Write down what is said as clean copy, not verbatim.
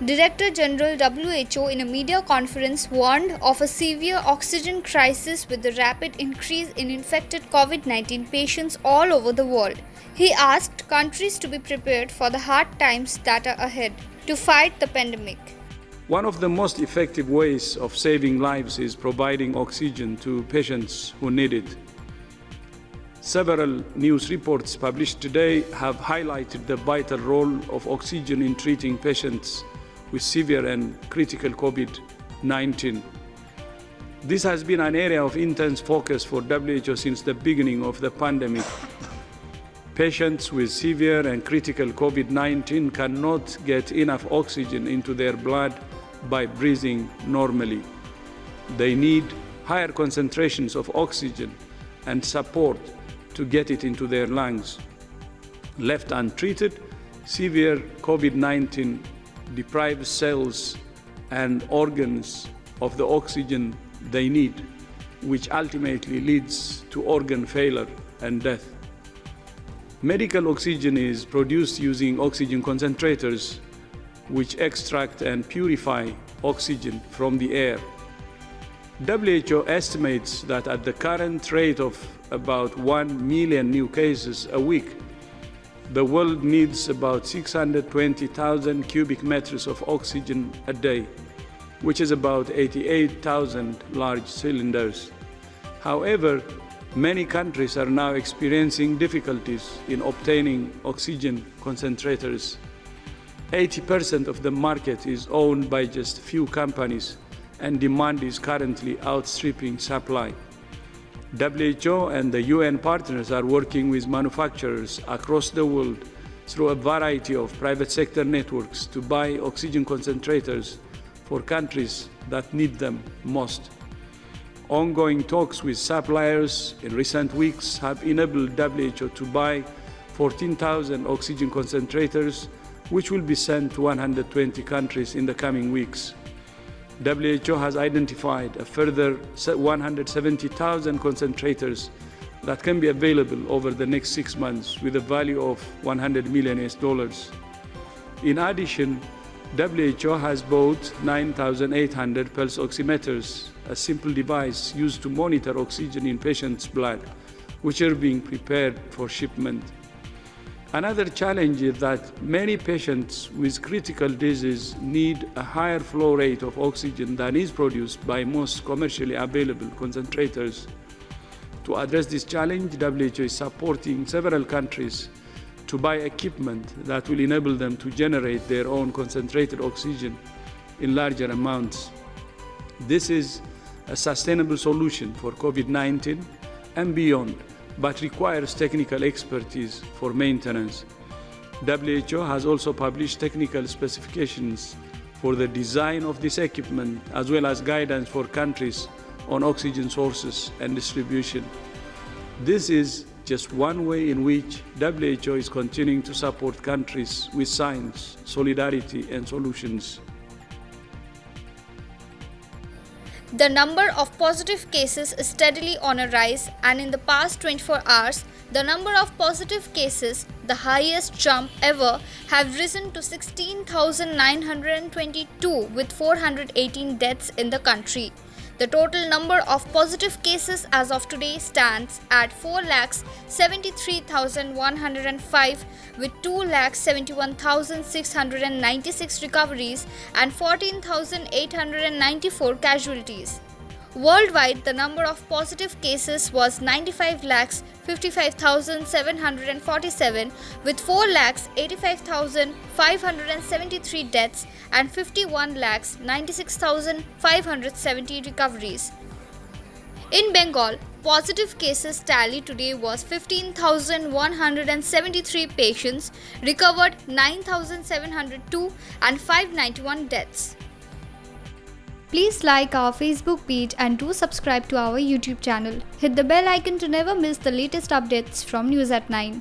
Director General WHO in a media conference warned of a severe oxygen crisis with the rapid increase in infected COVID-19 patients all over the world. He asked countries to be prepared for the hard times that are ahead to fight the pandemic. One of the most effective ways of saving lives is providing oxygen to patients who need it. Several news reports published today have highlighted the vital role of oxygen in treating patients with severe and critical COVID-19. This has been an area of intense focus for WHO since the beginning of the pandemic. Patients with severe and critical COVID-19 cannot get enough oxygen into their blood by breathing normally. They need higher concentrations of oxygen and support to get it into their lungs. Left untreated, severe COVID-19 deprives cells and organs of the oxygen they need, which ultimately leads to organ failure and death. Medical oxygen is produced using oxygen concentrators, which extract and purify oxygen from the air. WHO estimates that at the current rate of about 1 million new cases a week, the world needs about 620,000 cubic meters of oxygen a day, which is about 88,000 large cylinders. However, many countries are now experiencing difficulties in obtaining oxygen concentrators. 80% of the market is owned by just few companies, and demand is currently outstripping supply. WHO and the UN partners are working with manufacturers across the world through a variety of private sector networks to buy oxygen concentrators for countries that need them most. Ongoing talks with suppliers in recent weeks have enabled WHO to buy 14,000 oxygen concentrators, which will be sent to 120 countries in the coming weeks. WHO has identified a further 170,000 concentrators that can be available over the next 6 months with a value of $100 million. In addition, WHO has bought 9,800 pulse oximeters, a simple device used to monitor oxygen in patients' blood, which are being prepared for shipment. Another challenge is that many patients with critical disease need a higher flow rate of oxygen than is produced by most commercially available concentrators. To address this challenge, WHO is supporting several countries to buy equipment that will enable them to generate their own concentrated oxygen in larger amounts. This is a sustainable solution for COVID-19 and beyond, but requires technical expertise for maintenance. WHO has also published technical specifications for the design of this equipment, as well as guidance for countries on oxygen sources and distribution. This is just one way in which WHO is continuing to support countries with science, solidarity, and solutions. The number of positive cases is steadily on a rise, and in the past 24 hours, the number of positive cases, the highest jump ever, have risen to 16,922 with 418 deaths in the country. The total number of positive cases as of today stands at 4,73,105 with 2,71,696 recoveries and 14,894 casualties. Worldwide, the number of positive cases was 95,55,747 with 4,85,573 deaths and 51,96,570 recoveries. In Bengal, positive cases tally today was 15,173 patients, recovered 9,702 and 591 deaths. Please like our Facebook page and do subscribe to our YouTube channel. Hit the bell icon to never miss the latest updates from News at 9.